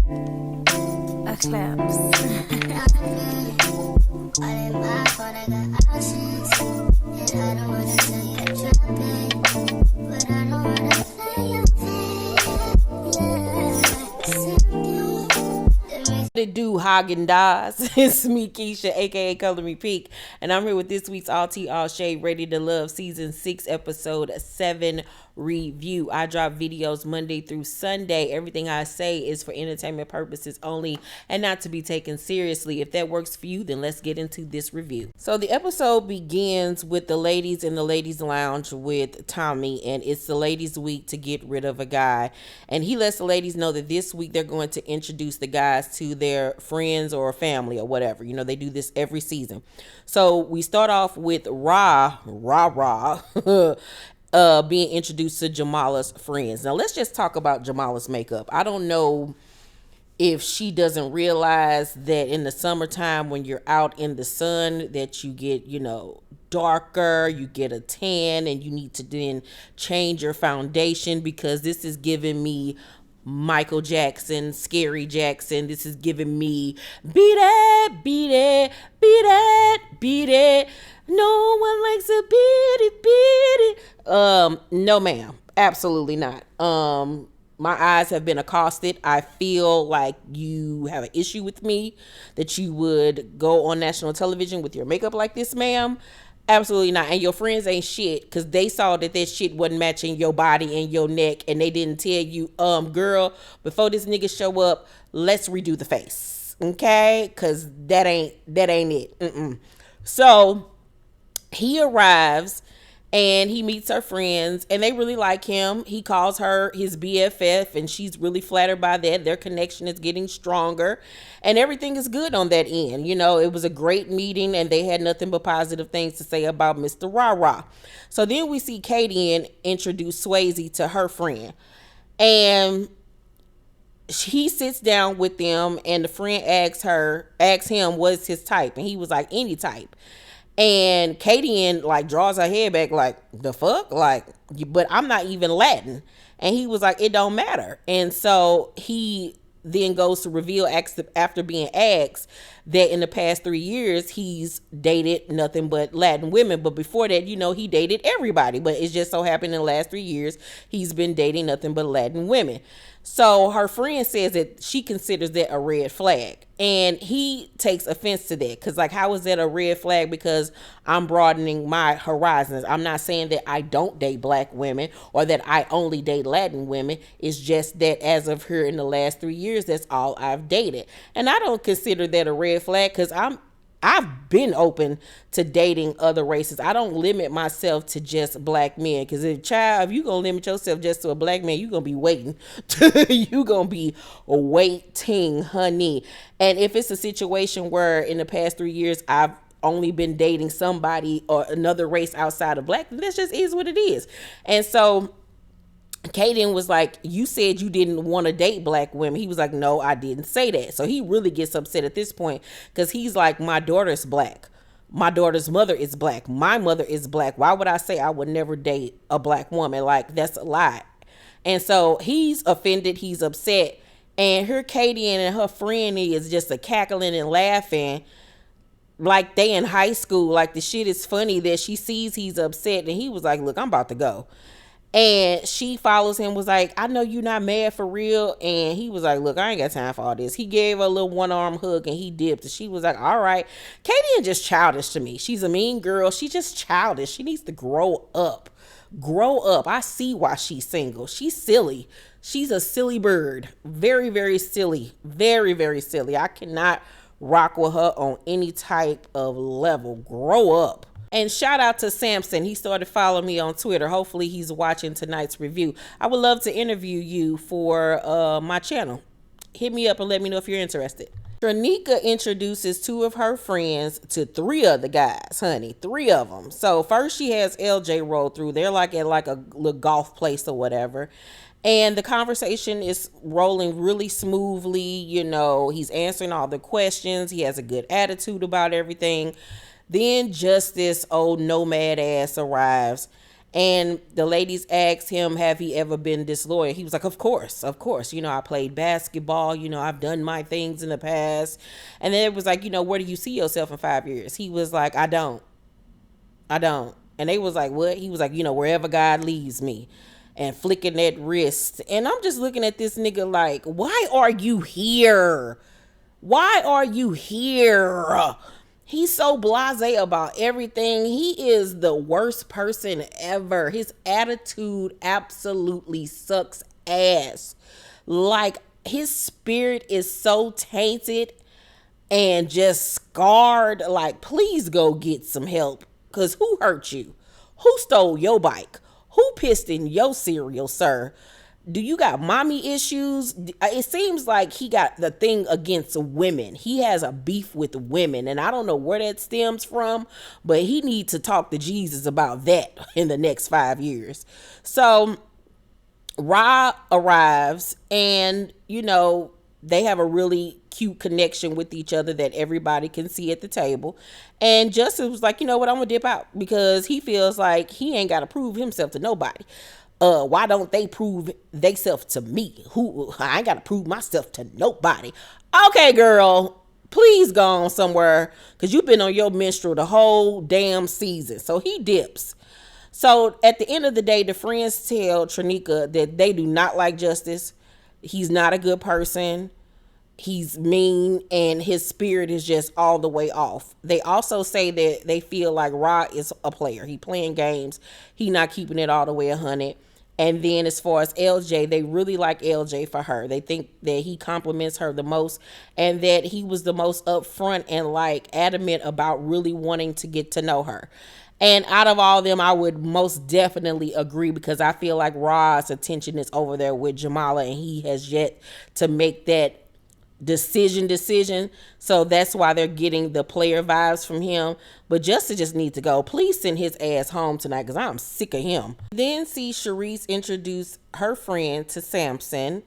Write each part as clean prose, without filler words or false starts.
Claps. It do Hagen-Dazs. It's me, Keisha, aka Color Me Pynk, and I'm here with this week's All Tea All Shade Ready to Love Season 6 Episode 7 review. I drop videos Monday through Sunday. Everything I say is for entertainment purposes only and not to be taken seriously. If that works for you, then let's get into this review. So the episode begins with the ladies in the ladies lounge with Tommy, and it's the ladies week to get rid of a guy, and he lets the ladies know that this week they're going to introduce the guys to their friends or family or whatever. You know, they do this every season. So we start off with Ra being introduced to Jamala's friends. Now let's just talk about Jamala's makeup. I don't know if she doesn't realize that in the summertime when you're out in the sun that you get, you know, darker, you get a tan, and you need to then change your foundation, because this is giving me Michael Jackson, Scary Jackson. This is giving me beat it, beat it, beat it, beat it. No one likes a beat it. No ma'am, absolutely not. My eyes have been accosted. I feel like you have an issue with me, that you would go on national television with your makeup like this, ma'am. Absolutely not. And your friends ain't shit, because they saw that shit wasn't matching your body and your neck, and they didn't tell you, girl, before this nigga show up, let's redo the face, okay? Because that ain't it. So he arrives and he meets her friends, and they really like him. He calls her his BFF, and she's really flattered by that. Their connection is getting stronger, and everything is good on that end. You know, it was a great meeting, and they had nothing but positive things to say about Mr. Rah-Rah. So then we see Kadian introduce Swasey to her friend, and he sits down with them, and the friend asks him what's his type, and he was like, any type. And Kadian like draws her head back like, the fuck? Like, but I'm not even Latin. And he was like, it don't matter. And so he then goes to reveal, after being asked, that in the past 3 years he's dated nothing but Latin women. But before that, you know, he dated everybody. But it's just so happened in the last 3 years he's been dating nothing but Latin women. So her friend says that she considers that a red flag, and he takes offense to that, because like, how is that a red flag? Because I'm broadening my horizons. I'm not saying that I don't date black women or that I only date Latin women. It's just that as of here in the last 3 years, that's all I've dated, and I don't consider that a red flag, because I've been open to dating other races. I don't limit myself to just black men, because if you gonna limit yourself just to a black man, you gonna be waiting. You gonna be waiting, honey. And if it's a situation where in the past 3 years I've only been dating somebody or another race outside of black, then this just is what it is. And so Kadian was like, you said you didn't want to date black women. He was like, no, I didn't say that. So he really gets upset at this point, because he's like, my daughter's black. My daughter's mother is black. My mother is black. Why would I say I would never date a black woman? Like, that's a lie. And so he's offended. He's upset. And here Kadian and her friend is just a cackling and laughing like they in high school. Like, the shit is funny that she sees he's upset. And he was like, look, I'm about to go. And she follows him, was like, I know you're not mad for real. And he was like, look, I ain't got time for all this. He gave her a little one-arm hug and he dipped. And she was like, all right. Kadian just childish to me. She's a mean girl. She just childish. She needs to grow up. Grow up. I see why she's single. She's silly. She's a silly bird. Very, very silly. Very, very silly. I cannot rock with her on any type of level. Grow up. And shout out to Samson. He started following me on Twitter. Hopefully he's watching tonight's review. I would love to interview you for my channel. Hit me up and let me know if you're interested. Tranika introduces 2 of her friends to 3 other guys, honey. 3 of them. So first she has LJ roll through. They're like at like a little golf place or whatever. And the conversation is rolling really smoothly. You know, he's answering all the questions. He has a good attitude about everything. Then just this old nomad ass arrives, And the ladies asked him, have he ever been disloyal? He was like, of course, of course. I played basketball. I've done my things in the past. And then it was like, where do you see yourself in 5 years? He was like, I don't. And they was like, what? He was like, wherever God leads me. And flicking that wrist. And I'm just looking at this nigga like, why are you here? Why are you here? He's so blasé about everything. He is the worst person ever. His attitude absolutely sucks ass. Like, his spirit is so tainted and just scarred. Like, please go get some help. Because who hurt you? Who stole your bike? Who pissed in your cereal, sir? Do you got mommy issues? It seems like he got the thing against women. He has a beef with women, and I don't know where that stems from, but he needs to talk to Jesus about that in the next 5 years. So Ra arrives, and they have a really cute connection with each other that everybody can see at the table. And Justice was like, you know what, I'm gonna dip out, because he feels like he ain't gotta prove himself to nobody. Why don't they prove theyself to me? I ain't gotta prove myself to nobody. Okay, girl, please go on somewhere, because you've been on your menstrual the whole damn season. So he dips. So at the end of the day, the friends tell Tranika that they do not like Justice. He's not a good person. He's mean, and his spirit is just all the way off. They also say that they feel like Ra is a player. He playing games. He not keeping it all the way 100. And then as far as LJ, they really like LJ for her. They think that he compliments her the most, and that he was the most upfront and like adamant about really wanting to get to know her. And out of all of them, I would most definitely agree, because I feel like Ra's attention is over there with Jamala, and he has yet to make that decision. So that's why they're getting the player vibes from him. But Justice just needs to go. Please send his ass home tonight, because I'm sick of him. Then see Sharice introduce her friend to Samson.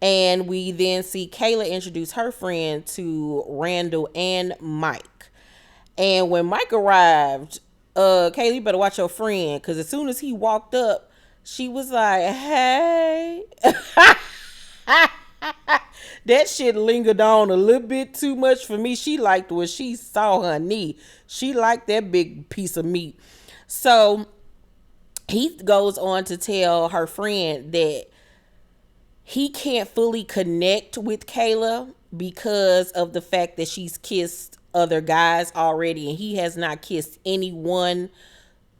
And we then see Kayla introduce her friend to Randall and Mike. And when Mike arrived, Kayla, you better watch your friend, because as soon as he walked up, she was like, hey. That shit lingered on a little bit too much for me. She liked when she saw her knee. She liked that big piece of meat. So he goes on to tell her friend that he can't fully connect with Kayla because of the fact that she's kissed other guys already, and he has not kissed anyone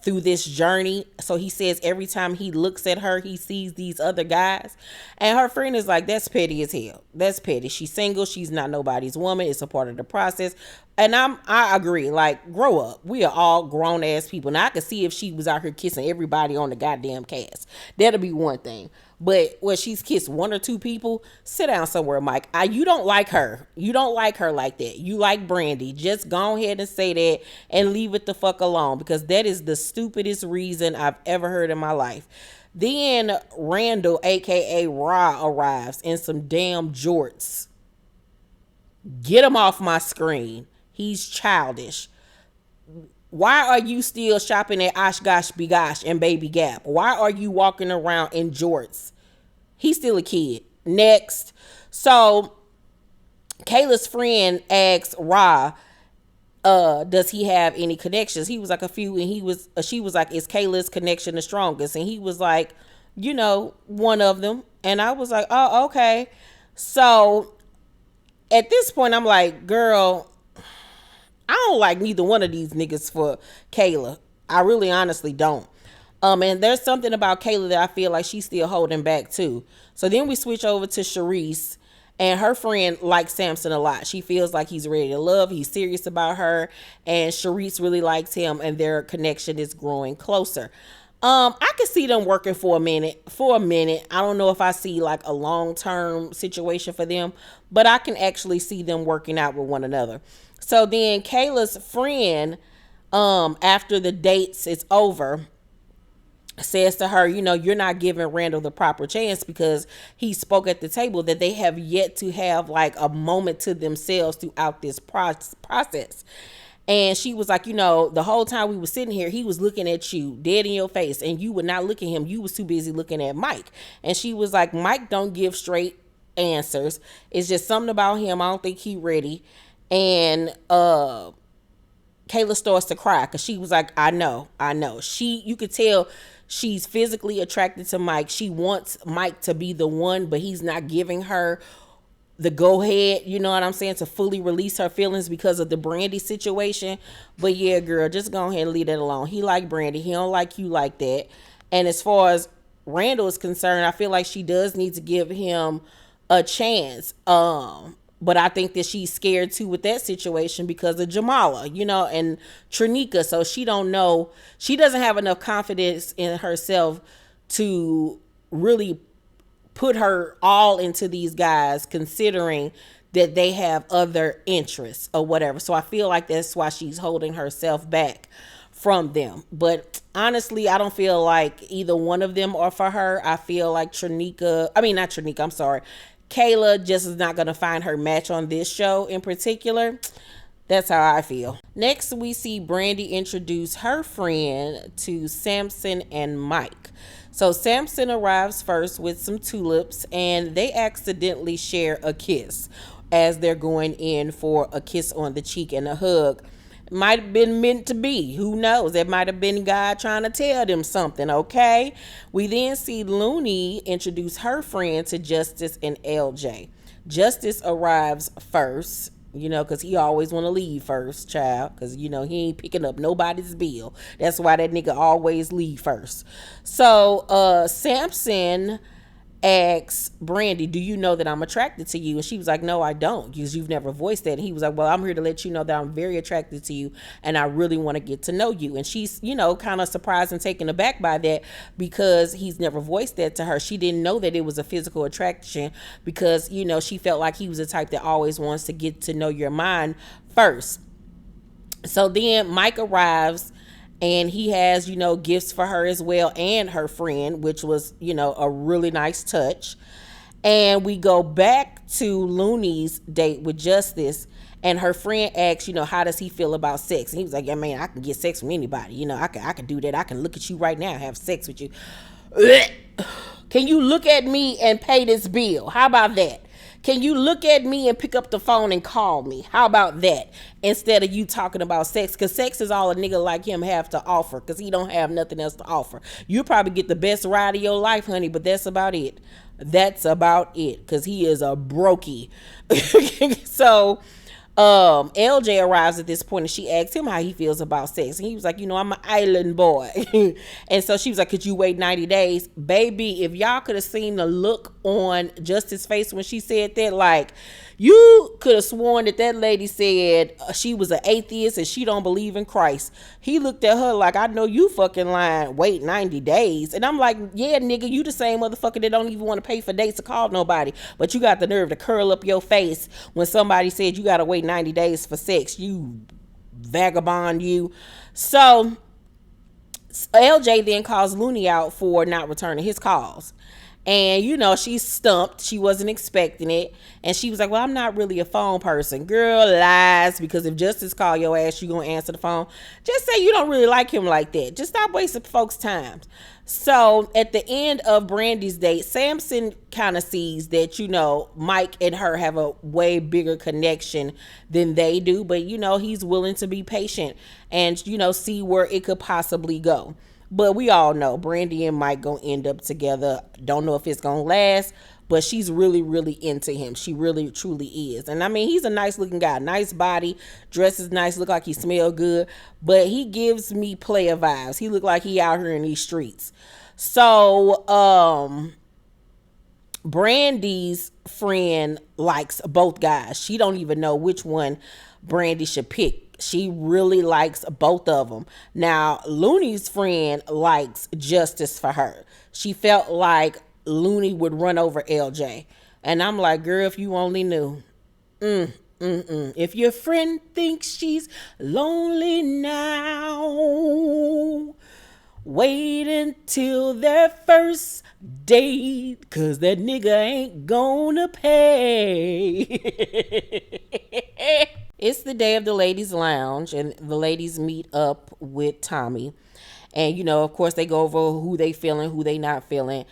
through this journey. So he says every time he looks at her, he sees these other guys. And her friend is like, that's petty as hell. That's petty. She's single. She's not nobody's woman. It's a part of the process. And I agree. Like, grow up. We are all grown ass people. Now I could see if she was out here kissing everybody on the goddamn cast. That'll be one thing. But when she's kissed one or two people, sit down somewhere, Mike. You don't like her. You don't like her like that. You like Brandy. Just go ahead and say that and leave it the fuck alone, because that is the stupidest reason I've ever heard in my life. Then Randall, aka Ra, arrives in some damn jorts. Get him off my screen. He's childish. Why are you still shopping at Oshkosh Bigosh and Baby Gap? Why are you walking around in jorts? He's still a kid. Next. So Kayla's friend asks Ra, does he have any connections? He was like a few, and she was like, is Kayla's connection the strongest? And he was like, one of them. And I was like, oh, okay. So at this point, I'm like, girl, I don't like neither one of these niggas for Kayla. I really honestly don't. And there's something about Kayla that I feel like she's still holding back too. So then we switch over to Sharice, and her friend likes Samson a lot. She feels like he's ready to love. He's serious about her, and Sharice really likes him, and their connection is growing closer. I could see them working for a minute. I don't know if I see like a long-term situation for them, but I can actually see them working out with one another. So then Kayla's friend, after the dates is over, says to her, you're not giving Randall the proper chance, because he spoke at the table that they have yet to have like a moment to themselves throughout this process. And she was like, the whole time we were sitting here, he was looking at you dead in your face, and you would not look at him. You was too busy looking at Mike. And she was like, Mike don't give straight answers. It's just something about him. I don't think he ready. And Kayla starts to cry because she was like, I know. You could tell she's physically attracted to Mike. She wants Mike to be the one, but he's not giving her the go ahead, you know what I'm saying, to fully release her feelings because of the Brandy situation. But yeah, girl, just go ahead and leave that alone. He like Brandy. He don't like you like that. And as far as Randall is concerned, I feel like she does need to give him a chance. But I think that she's scared too with that situation because of Jamala, and Tranika. So she don't know. She doesn't have enough confidence in herself to really put her all into these guys, considering that they have other interests or whatever. So I feel like that's why she's holding herself back from them. But honestly, I don't feel like either one of them are for her. I feel like Kayla just is not going to find her match on this show in particular. That's how I feel. Next, we see Brandy introduce her friend to Samson and Mike. So Samson arrives first with some tulips, and they accidentally share a kiss as they're going in for a kiss on the cheek and a hug. Might have been meant to be. Who knows? It might have been God trying to tell them something, okay? We then see Looney introduce her friend to Justice and LJ. Justice arrives first, because he always want to leave first, child, because, he ain't picking up nobody's bill. That's why that nigga always leave first. So, Samson asks Brandy, do you know that I'm attracted to you? And she was like, no, I don't, because you've never voiced that. And he was like, well, I'm here to let you know that I'm very attracted to you, and I really want to get to know you. And she's, kind of surprised and taken aback by that, because he's never voiced that to her. She didn't know that it was a physical attraction, because, she felt like he was the type that always wants to get to know your mind first. So then Mike arrives, and he has, gifts for her as well, and her friend, which was, a really nice touch. And we go back to Looney's date with Justice, and her friend asks, how does he feel about sex? And he was like, yeah, man, I can get sex from anybody. I can do that. I can look at you right now and have sex with you. Can you look at me and pay this bill? How about that? Can you look at me and pick up the phone and call me? How about that? Instead of you talking about sex, because sex is all a nigga like him have to offer, because he don't have nothing else to offer. You probably get the best ride of your life, honey, but that's about it. That's about it, because he is a brokey. So LJ arrives at this point, and she asks him how he feels about sex, and he was like, I'm an island boy. And so she was like, could you wait 90 days? Baby, if y'all could have seen the look on Justice's face when she said that, like, you could have sworn that lady said she was an atheist and she don't believe in Christ. He looked at her like, I know you fucking lying. Wait 90 days. And I'm like, yeah, nigga, you the same motherfucker that don't even want to pay for dates to call nobody. But you got the nerve to curl up your face when somebody said you got to wait 90 days for sex. You vagabond, you. So LJ then calls Looney out for not returning his calls. And, she's stumped. She wasn't expecting it. And she was like, well, I'm not really a phone person. Girl, lies. Because if Justice call your ass, you going to answer the phone. Just say you don't really like him like that. Just stop wasting folks' time. So at the end of Brandy's date, Samson kind of sees that, Mike and her have a way bigger connection than they do. But, he's willing to be patient and, see where it could possibly go. But we all know Brandy and Mike gonna end up together. Don't know if it's gonna last, but she's really, really into him. She really, truly is. And I mean, he's a nice looking guy, nice body, dresses nice, look like he smell good, but he gives me player vibes. He look like he out here in these streets. So, Brandy's friend likes both guys. She don't even know which one Brandy should pick. She really likes both of them. Now, Looney's friend likes Justice for her. She felt like Looney would run over LJ. And I'm like, girl, if you only knew. If your friend thinks she's lonely now, wait until their first date, 'cause that nigga ain't gonna pay. It's the day of the ladies' lounge, and the ladies meet up with Tommy. And, you know, of course, they go over who they feeling, who they not feeling.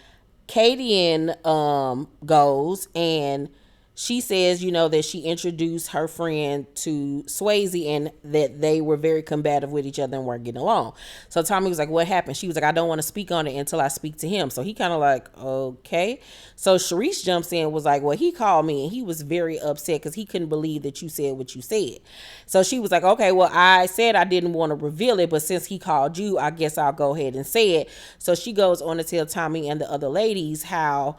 Kadian goes, and she says, you know, that she introduced her friend to Swasey and that they were very combative with each other and weren't getting along. So Tommy was like, what happened? She was like, I don't want to speak on it until I speak to him. So he kind of like, okay. So Sharice jumps in, was like, well, he called me and he was very upset because he couldn't believe that you said what you said. So she was like, okay, well, I said I didn't want to reveal it, but since he called you, I guess I'll go ahead and say it. So she goes on to tell Tommy and the other ladies how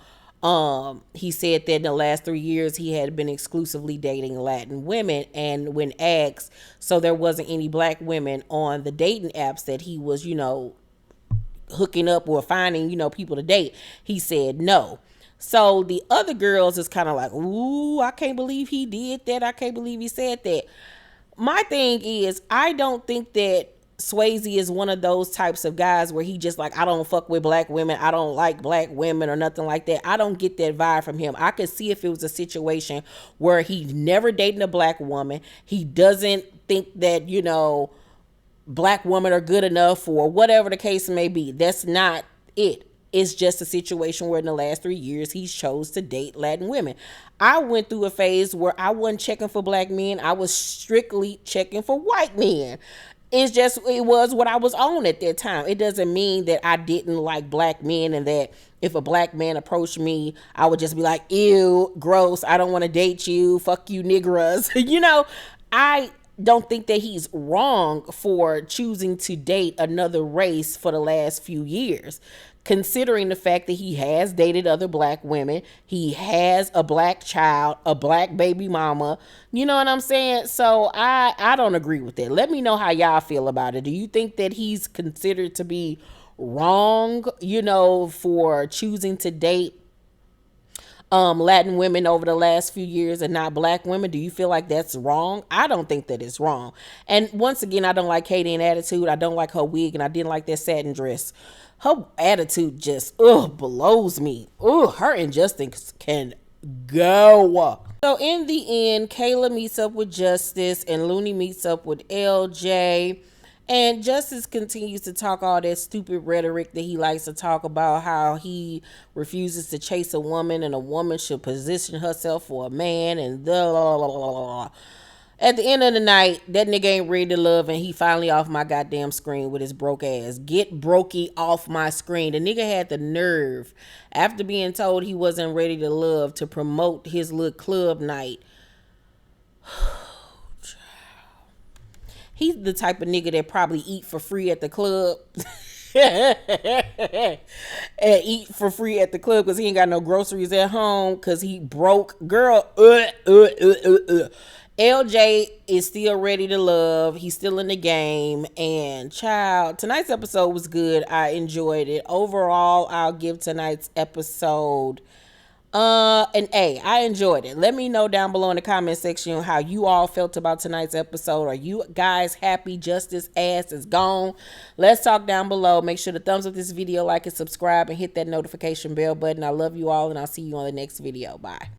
he said that in the last 3 years he had been exclusively dating Latin women, and when asked, so there wasn't any black women on the dating apps that he was, you know, hooking up or finding, you know, people to date, he said no. So the other girls is kind of like, ooh, I can't believe he did that. I can't believe he said that. My thing is, I don't think that Swasey is one of those types of guys where he just like, I don't fuck with black women, I don't like black women or nothing like that. I don't get that vibe from him. I could see if it was a situation where he never dated a black woman, he doesn't think that, you know, black women are good enough or whatever the case may be. That's not it. It's just a situation where in the last 3 years he chose to date Latin women. I went through a phase where I wasn't checking for black men. I was strictly checking for white men. It's just, it was what I was on at that time. It doesn't mean that I didn't like black men and that if a black man approached me, I would just be like, ew, gross, I don't want to date you, fuck you niggas. You know, I don't think that he's wrong for choosing to date another race for the last few years, considering the fact that he has dated other black women, he has a black child, a black baby mama, you know what I'm saying? So I don't agree with that. Let me know how y'all feel about it. Do you think that he's considered to be wrong, you know, for choosing to date Latin women over the last few years and not black women? Do you feel like that's wrong? I don't think that it's wrong. And once again, I don't like Kadian attitude. I don't like her wig, and I didn't like that satin dress. Her attitude just blows me. Her injustice can go. So in the end, Kayla meets up with Justice and Looney meets up with LJ. And Justice continues to talk all that stupid rhetoric that he likes to talk about, how he refuses to chase a woman and a woman should position herself for a man and the. At the end of the night, that nigga ain't ready to love and he finally off my goddamn screen with his broke ass. Get brokey off my screen. The nigga had the nerve, after being told he wasn't ready to love, to promote his little club night. He's the type of nigga that probably eat for free at the club. And eat for free at the club because he ain't got no groceries at home because he broke. Girl, LJ is still ready to love. He's still in the game. And child, tonight's episode was good. I enjoyed it. Overall, I'll give tonight's episode an A. I enjoyed it. Let me know down below in the comment section how you all felt about tonight's episode. Are you guys happy Justice ass is gone? Let's talk down below. Make sure to thumbs up this video, like and subscribe, and hit that notification bell button. I love you all, and I'll see you on the next video. Bye.